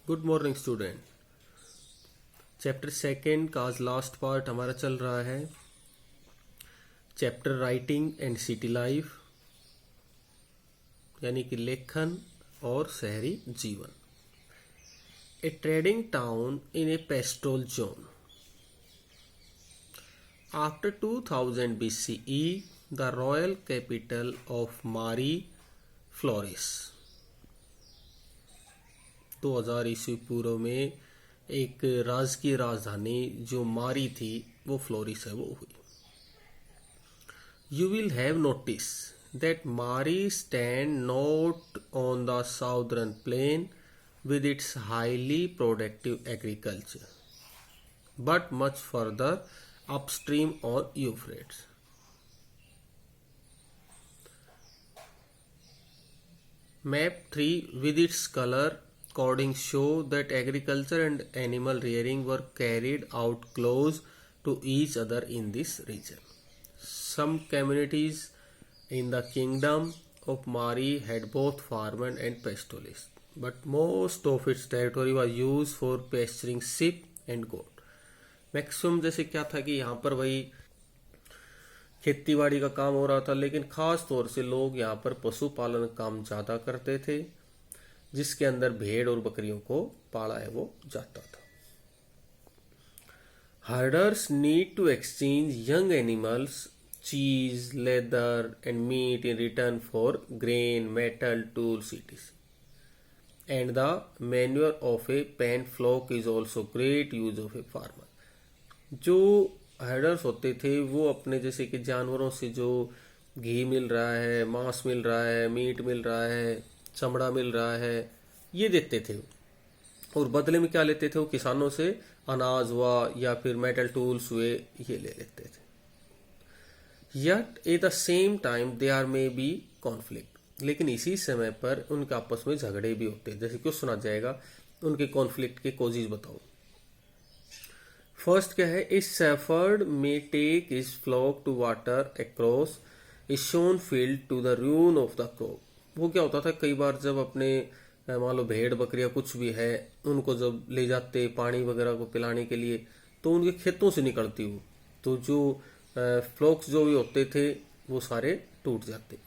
Good morning student. Chapter second का आज last part हमारा चल रहा है। Chapter writing and city life, यानी कि लेखन और शहरी जीवन। A trading town in a pastoral zone. After 2000 BCE, the royal capital of Mari flourish. 2000 ईस्वी पूर्व में एक राजकीय राजधानी जो मारी थी वो फ्लोरिस है वो हुई। You will have notice that Mari stand not on the southern plain with its highly productive agriculture, but much further upstream on Euphrates. Map 3 with its color coding show that agriculture and animal rearing were carried out close to each other in this region. Some communities in the kingdom of Mari had both farmers and pastoralists, but most of its territory was used for pasturing sheep and goat. Maximum जैसे क्या था कि यहाँ पर वही खेती बाड़ी का काम हो रहा था, लेकिन खास तौर से लोग यहाँ पर पशुपालन का काम ज़्यादा करते थे, जिसके अंदर भेड़ और बकरियों को पाला है वो जाता था। Herders need to exchange young animals, cheese, leather and meat in return for grain, metal, tools, etc. And the manure of a penned flock is also great use of a farmer. जो herders होते थे वो अपने जैसे कि जानवरों से जो घी मिल रहा है, मांस मिल रहा है, मीट मिल रहा है, चमड़ा मिल रहा है, ये देते थे। और बदले में क्या लेते थे वो किसानों से अनाज हुआ या फिर मेटल टूल्स हुए, ये ले लेते थे। Yet at the same time there may be conflict, लेकिन इसी समय पर उनके आपस में झगड़े भी होते हैं। जैसे क्यों सुना जाएगा, उनके कॉन्फ्लिक्ट के कॉजेज बताओ। फर्स्ट क्या है, a shepherd may take his flock to water across a sown field to the ruin of the crop. वो क्या होता था, कई बार जब अपने मान लो भेड़ बकरियां कुछ भी है, उनको जब ले जाते पानी वगैरह को पिलाने के लिए, तो उनके खेतों से निकलती वो, तो जो फ्लॉक्स जो भी होते थे वो सारे टूट जाते।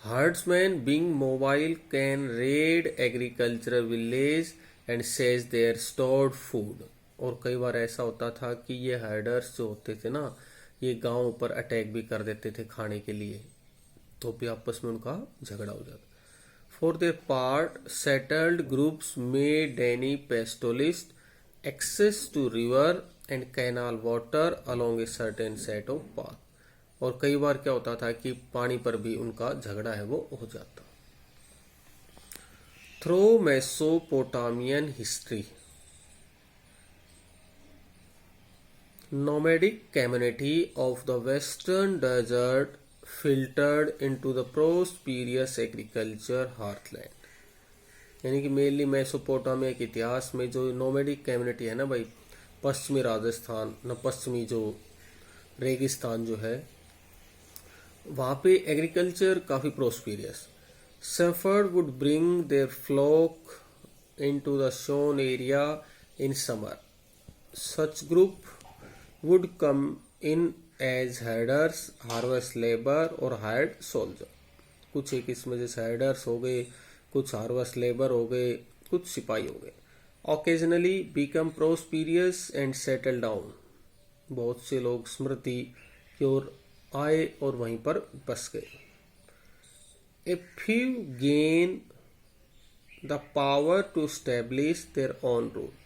Herdsman being mobile can raid agricultural village and seize their stored food. और कई बार ऐसा होता था कि ये हर्डर्स जो होते थे ना, ये गांव पर अटैक भी कर देते थे खाने के लिए, तो भी आपस में उनका झगड़ा हो जाता। For their part settled groups made any pastoralist access to river and canal water along a certain set of path. और कई बार क्या होता था कि पानी पर भी उनका झगड़ा है वो हो जाता। Through Mesopotamian history, nomadic community of the western desert filtered into the prosperous agriculture heartland। यानी कि मेनली मेसोपोटामिया के इतिहास में जो नोमैडिक कम्युनिटी है ना भाई, पश्चिमी राजस्थान न पश्चिमी जो रेगिस्तान जो है, वहाँ पे एग्रीकल्चर काफ़ी prosperous. Shepherd would bring their flock into the sown area in summer. Such group would come in as herders, harvest labor और hired soldier। कुछ एक इसमें जैसे herders हो गए, कुछ harvest labor हो गए, कुछ सिपाही हो गए। Occasionally become prosperous and settle down। बहुत से लोग स्मृति की ओर आए और वहीं पर बस गए। A few gain the power to establish their own rule।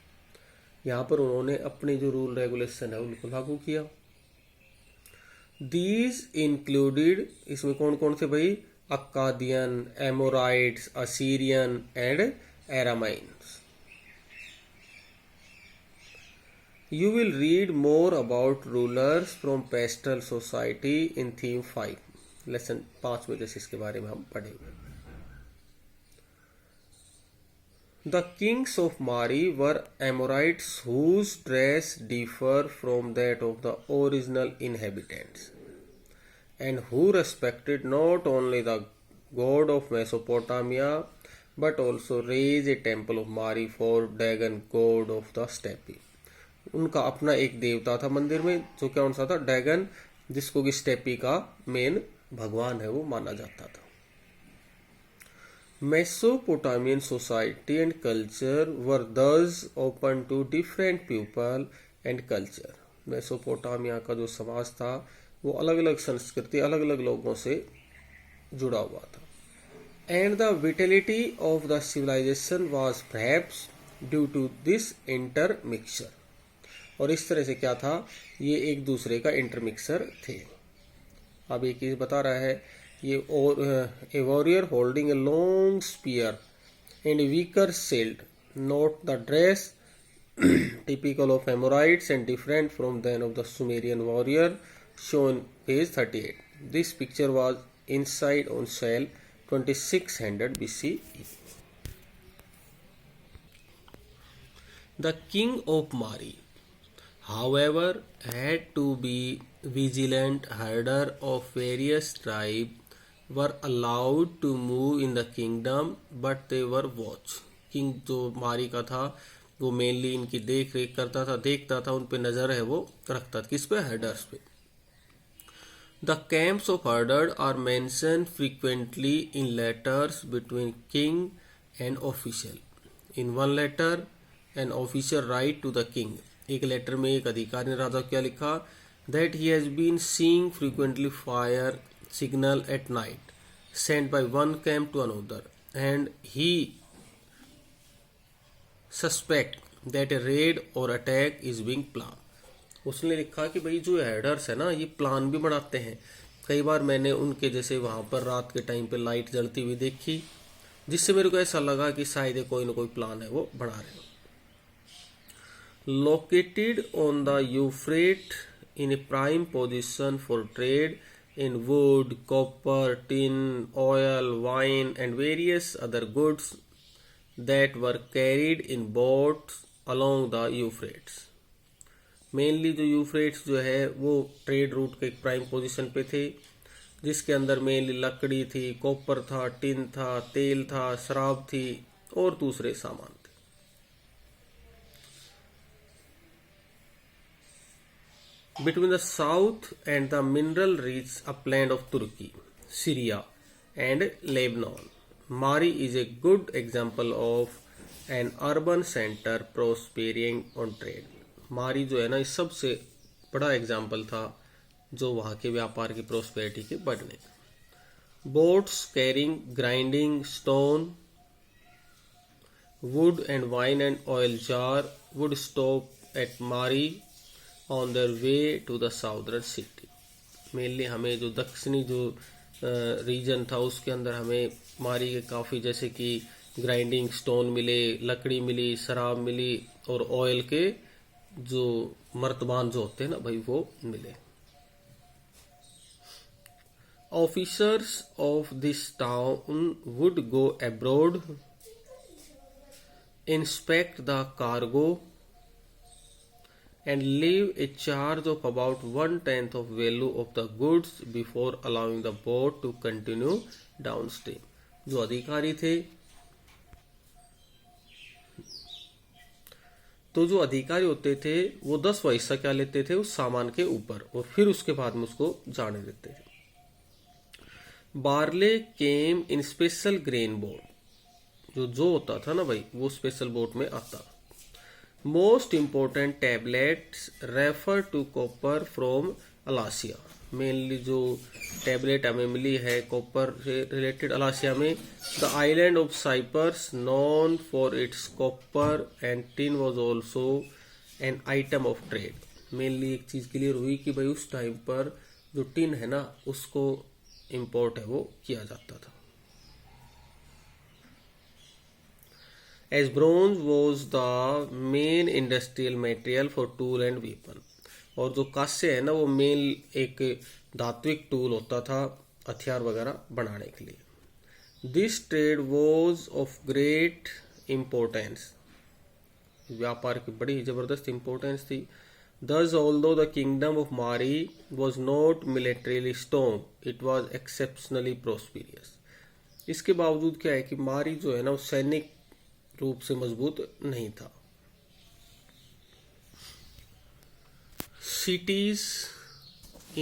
यहाँ पर उन्होंने अपने जो रूल रेगुलेशन है उनको लागू किया। दीज इंक्लूडेड, इसमें कौन कौन थे भाई, Akkadian, Amorites, Assyrian and Aramaeans. You will read more about rulers from pastoral society in theme 5, lesson 5 में जैसे इसके बारे में हम पढ़ेंगे। The kings of Mari were Amorites whose dress differed from that of the original inhabitants, and who respected not only the god of Mesopotamia but also raise a temple of Mari for Dagon god of the steppe. उनका अपना एक देवता था मंदिर में जो कौन सा था, डैगन, जिसको कि स्टेपी का मेन भगवान है वो माना जाता था. Mesopotamian society and culture were thus open to different people and culture. Mesopotamia का जो समाज था वो अलग अलग संस्कृति, अलग अलग लोगों से जुड़ा हुआ था. And the vitality of the civilization was perhaps due to this intermixture. और इस तरह से क्या था, ये एक दूसरे का इंटरमिक्सर थे. अब एक चीज बता रहा है, ये a warrior holding a long spear and weaker shield. Note the dress typical of Amorites and different from that of the Sumerian warrior shown page 38. This picture was inside on sale 2600 BCE. The king of Mari, however, had to be vigilant. Herder of various tribes were allowed to move in the kingdom, but they were watched. King जो मारी का था वो mainly इनकी देख रेख करता था, देखता था, उन पे नजर है वो रखता था. किस पे? हर्डर्स पे. The camps of herders are mentioned frequently in letters between king and official. In one letter, an official write to the king. एक लेटर में एक अधिकारी ने राजा को क्या लिखा? That he has been seeing frequently fire signal at night sent by one camp to another, and he suspect that a raid or attack is being planned. उसने लिखा कि भाई जो हेडर्स है ना ये प्लान भी बनाते हैं. कई बार मैंने उनके जैसे वहां पर रात के टाइम पे लाइट जलती हुई देखी, जिससे मेरे को ऐसा लगा कि शायद कोई ना कोई प्लान है वो बना रहे हो. Located on the Euphrates in a prime position for trade in wood, copper, tin, oil, wine and various other goods that were carried in boats along the Euphrates. Mainly जो यूफ्रेट्स जो है वो trade route के एक prime position पे थे, जिसके अंदर मेनली लकड़ी थी, कॉपर था, टिन था, तेल था, शराब थी और दूसरे सामान थे. Between the south and the mineral-rich upland of Turkey, Syria, and Lebanon, Mari is a good example of an urban center prospering on trade. मारी जो है ना इस सबसे बड़ा एग्जाम्पल था जो वहाँ के व्यापार की प्रोस्पेरिटी के बढ़ने. Boats carrying grinding stone, wood and wine and oil jar would stop at Mari on their way to the southern city. Mainly हमें जो दक्षिणी जो रीजन था उसके अंदर हमें मारी के काफ़ी जैसे कि ग्राइंडिंग स्टोन मिले, लकड़ी मिली, शराब मिली और ऑयल के जो मर्तबान जो होते हैं ना भाई वो मिले. Officers of this town would go abroad, inspect the cargo and leave a charge of about 1/10 of value of the goods before allowing the boat to continue downstream. जो अधिकारी थे तो जो अधिकारी होते थे वो 10वां हिस्सा क्या लेते थे उस सामान के ऊपर और फिर उसके बाद में उसको जाने देते थे. बार्ले केम इन स्पेशल ग्रेन बोट. जो होता था ना भाई वो स्पेशल बोट में आता. Most important tablets refer to copper from Alasia. Mainly जो टैबलेट हमें मिली है कॉपर से रिलेटेड अलासिया में. The island of Cyprus known for its copper and tin was also an item of trade. Mainly एक चीज क्लियर हुई कि भाई उस टाइम पर जो टिन है ना उसको इम्पोर्ट है वो किया जाता था. As bronze was the main industrial material for tool and weapon. और जो कांस्य है ना वो मेन एक धात्विक टूल होता था हथियार वगैरह बनाने के लिए. This trade was of great importance. व्यापार की बड़ी जबरदस्त इम्पोर्टेंस थी. Thus, although the kingdom of Mari was not militarily strong, it was exceptionally prosperous. इसके बावजूद क्या है कि मारी जो है ना वो सैनिक रूप से मजबूत नहीं था। Cities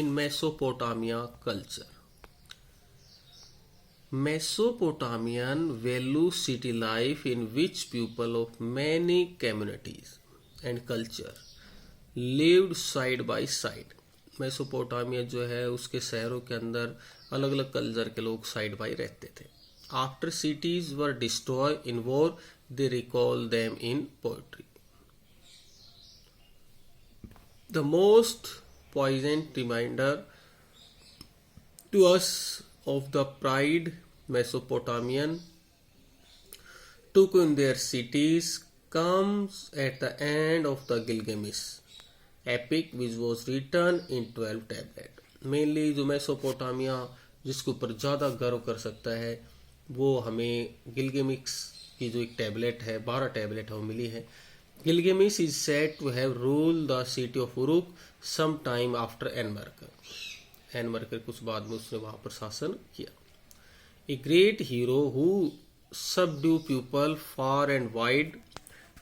in Mesopotamia culture. Mesopotamian value city life in which people of many communities and culture lived side by side. Mesopotamia जो है उसके शहरों के अंदर अलग अलग कल्चर के लोग साइड बाई रहते थे। After cities were destroy in war they recall them in poetry. The most poignant reminder to us of the pride Mesopotamian took in their cities comes at the end of the Gilgamesh epic, which was written in 12 tablets. Mainly जो Mesopotamia जिसके ऊपर ज़्यादा गर्व कर सकता है वो हमें गिलगेमिश की जो एक टैबलेट है, 12 टैबलेट है वो मिली है। Gilgamesh is said to have ruled the city of Uruk some time after Enmerkar. एनमरकर कुछ बाद में उसने वहां पर शासन किया। A great hero who subdued people far and wide,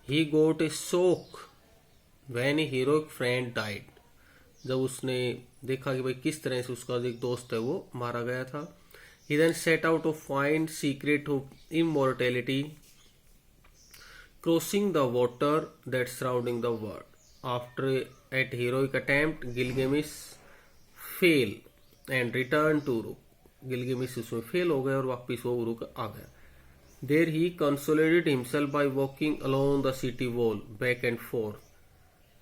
he got a shock when a heroic friend died. जब उसने देखा कि भाई किस तरह से उसका एक दोस्त है वो मारा गया था। He then set out to find secret of immortality, crossing the water that surrounding the world. After at heroic attempt, Gilgamesh fail and return to Uruk. गिलगेमिश उसमें फेल हो गया और वापिस वो उरुक आ गया। There he consolated himself by walking along the city wall back and forth.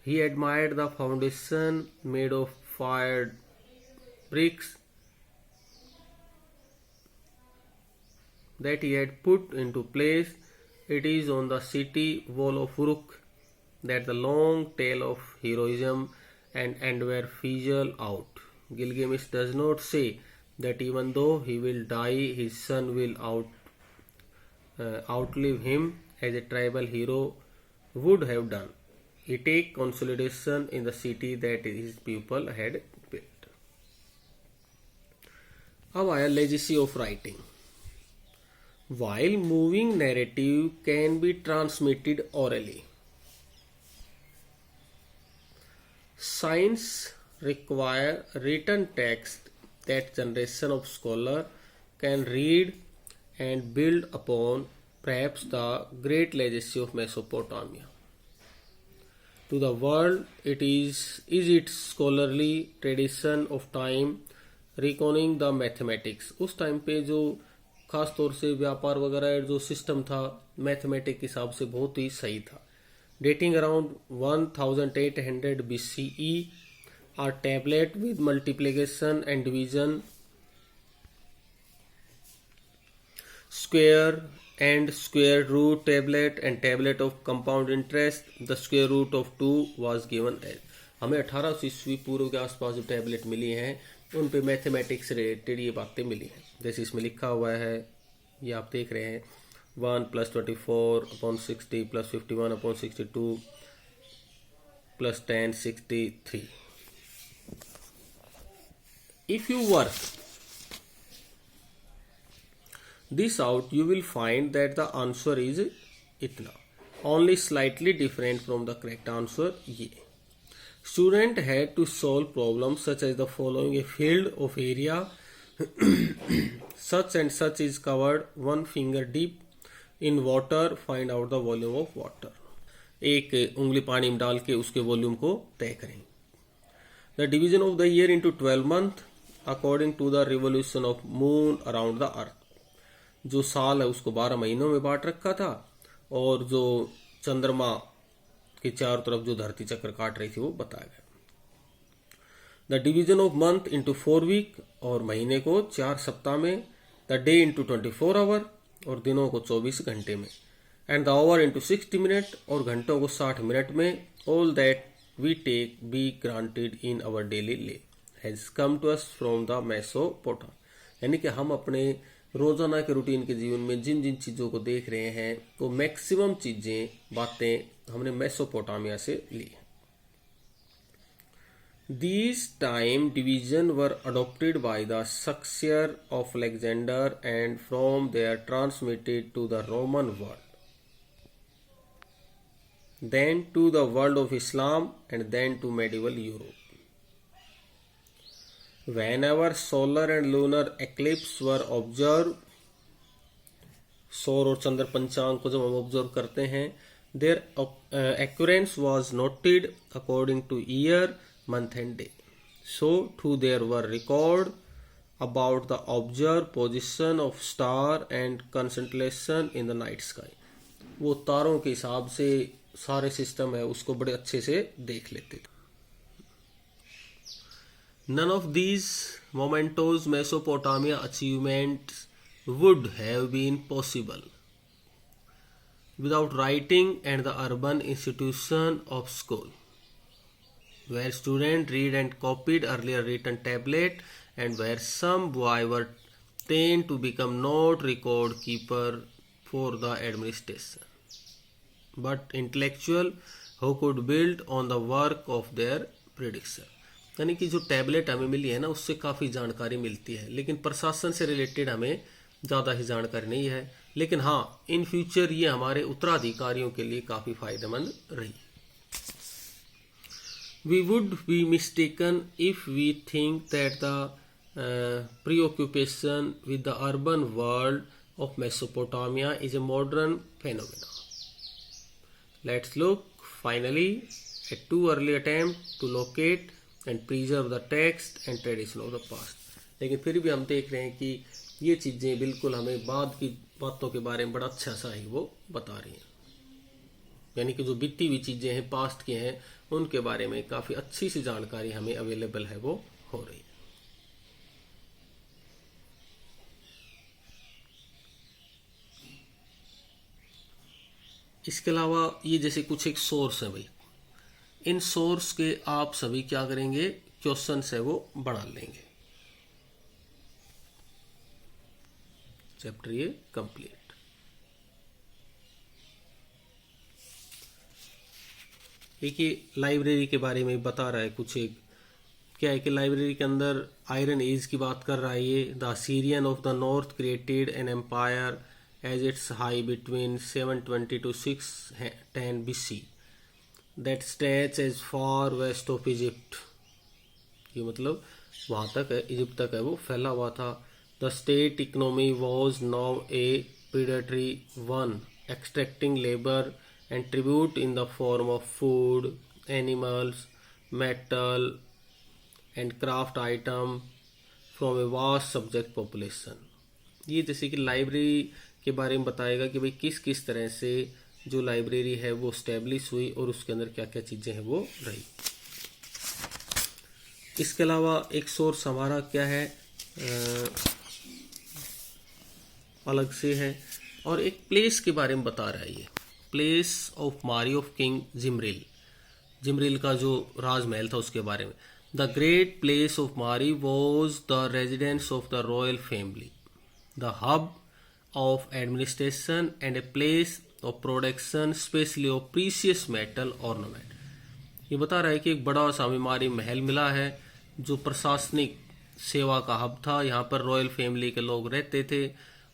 He admired the foundation made of fired bricks that he had put into place. It is on the city wall of Uruk that the long tale of heroism and endeavor fizzle out. Gilgamesh does not say that even though he will die, his son will outlive him as a tribal hero would have done. He takes consolidation in the city that his people had built. अब आया legacy of writing. While moving narrative can be transmitted orally, science require written text that generation of scholar can read and build upon, perhaps the great legacy of Mesopotamia. To the world, it is its scholarly tradition of time reckoning the mathematics. उस time पे जो खास तौर से व्यापार वगैरह जो system था मैथमेटिक के हिसाब से बहुत ही सही था। Dating around 1800 BCE, a tablet with multiplication and division, square and square root tablet and tablet of compound interest, the square root of 2 was given as. हमें 1800 ईस्वी पूर्व के आसपास जो टैबलेट मिली हैं उन पे मैथमेटिक्स से रिलेटेड ये बातें मिली हैं। जैसे इसमें लिखा हुआ है, ये आप देख रहे हैं 1 + 24/60 + 51/62 + 10/63. If you work this out, you will find that the answer is itna, only slightly different from the correct answer ye. Student had to solve problems such as the following: a field of area such and such is covered 1 finger deep in water, find out the volume of water. एक उंगली पानी में डाल के उसके volume को तय करें। The division of the year into 12 months according to the revolution of moon around the earth. जो साल है उसको 12 महीनों में बांट रखा था और जो चंद्रमा के चारों तरफ जो धरती चक्र काट रही थी वो बताया गया। The division of month into 4 week, और महीने को 4 सप्ताह में। द डे इंटू 24 आवर, और दिनों को 24 घंटे में। And the hour into 60 minute, और घंटों को 60 मिनट में। All that we take be granted in our daily life has come to us from the Mesopotamia. यानी कि हम अपने रोजाना के रूटीन के जीवन में जिन जिन चीजों को देख रहे हैं वो मैक्सिमम चीजें बातें हमने मेसोपोटामिया से ली। These time division were adopted by the successor of Alexander and from there transmitted to the Roman world, then to the world of Islam and then to medieval Europe. Whenever solar and lunar eclipse were observed, सौर और चंद्र पंचांग को जब हम observe करते हैं, their occurrence was noted according to year, month and day. So too there were record about the observed position of star and constellation in the night sky. वो तारों के हिसाब से सारे सिस्टम है उसको बड़े अच्छे से देख लेते थे. None of these momentous Mesopotamia achievements would have been possible without writing and the urban institution of school, where students read and copied earlier written tablet and where some boy were trained to become not record keeper for the administration, but intellectual who could build on the work of their predecessor. यानी कि जो tablet हमें मिली है ना उससे काफ़ी जानकारी मिलती है, लेकिन प्रशासन से रिलेटेड हमें ज़्यादा ही जानकारी नहीं है. लेकिन हाँ, इन फ्यूचर ये हमारे उत्तराधिकारियों के लिए काफ़ी फायदेमंद रही. We would be mistaken if we think that the preoccupation with the urban world of Mesopotamia is a modern phenomenon. Let's look finally at two early attempts to locate and preserve the text and tradition of the past. लेकिन फिर भी हम देख रहे हैं कि ये चीज़ें बिल्कुल हमें बाद की बातों के बारे में बड़ा अच्छा सा ही वो बता रही हैं. यानी कि जो बीती हुई चीज़ें हैं, पास्ट की हैं, उनके बारे में काफ़ी अच्छी सी जानकारी हमें अवेलेबल है वो हो रही है. इसके अलावा ये जैसे कुछ एक सोर्स है भाई, इन सोर्स के आप सभी क्या करेंगे, क्वेश्चंस है वो बढ़ा लेंगे. चैप्टर ये कंप्लीट. एक ये लाइब्रेरी के बारे में बता रहा है कुछ एक, क्या है कि लाइब्रेरी के अंदर आयरन एज की बात कर रहा है. ये the Assyrian of the north created an empire as its high between 720 to 610 BC that stretch as far west of Egypt. ये मतलब वहाँ तक है, इजिप्ट तक है वो फैला हुआ था. The state economy was now a predatory one, extracting labor and tribute in the form of food, animals, metal, and craft item from a vast subject population. ये जैसे कि लाइब्रेरी के बारे में बताएगा कि भाई किस किस तरह से जो लाइब्रेरी है वो स्टैब्लिश हुई और उसके अंदर क्या क्या चीज़ें हैं वो रही. इसके अलावा एक सोर्स हमारा क्या है, अलग से है, और एक प्लेस के बारे में बता रहा है. ये प्लेस ऑफ मारी ऑफ किंग जिमरिल, जिमरिल का जो राजमहल था उसके बारे में. द ग्रेट प्लेस ऑफ मारी was the residence of the royal family, the hub of administration and a place of production specially of precious metal ornament. ये बता रहा है कि एक बड़ा सा मारी महल मिला है जो प्रशासनिक सेवा का हब था. यहाँ पर रॉयल फैमिली के लोग रहते थे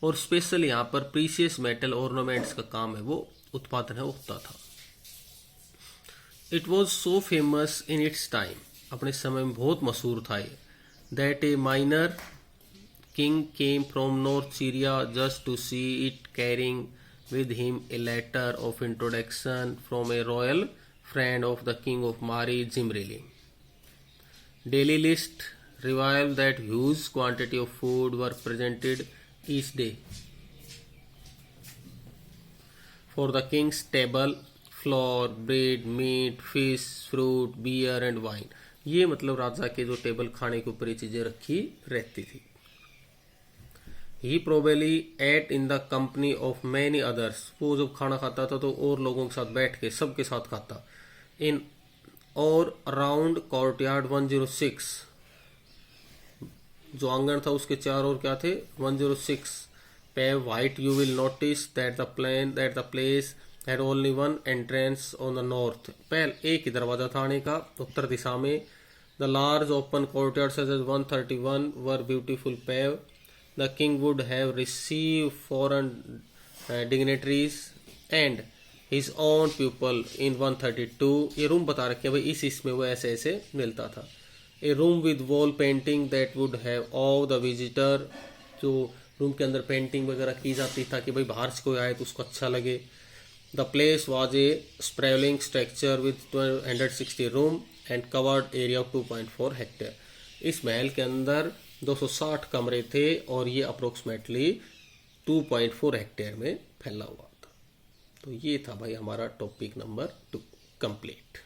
और स्पेशल यहाँ पर प्रीशियस मेटल ऑर्नामेंट्स का काम है वो उत्पादन है होता था. It was so famous in its time, अपने समय में बहुत मशहूर था ये, that a minor king came from north Syria just to see it carrying with him a letter of introduction from a royal friend of the king of Mari Zimrilim. Daily list revealed that huge quantity of food were presented each day for the king's table, flour, bread, meat, fish, fruit, beer and wine. ये मतलब राजा के जो table खाने के ऊपर ये चीजें रखी रहती थी. He probably ate in the company of many others. वो जब खाना खाता था तो और लोगों के साथ बैठ के सबके साथ खाता. In or around courtyard 106, जो आंगन था उसके चार ओर क्या थे, 106 पे white. You will notice that the place had only one entrance on the north. पहले एक ही दरवाजा था आने का उत्तर दिशा में. The large open courtyards such as 131 were beautiful paved. The king would have received foreign dignitaries and his own pupil in 132. ये room बता रखे हैं भाई, इस इसमें वो ऐसे ऐसे मिलता था. A room with wall painting that would have all the visitor, जो रूम के अंदर पेंटिंग वगैरह की जाती था कि भाई बाहर से कोई आए तो उसको अच्छा लगे. The place was a sprawling structure with 260 room and covered area of 2.4 hectare. इस महल के अंदर 260 कमरे थे और ये अप्रोक्सीमेटली 2.4 हेक्टेयर में फैला हुआ था. तो ये था भाई हमारा टॉपिक नंबर 2 कंप्लीट.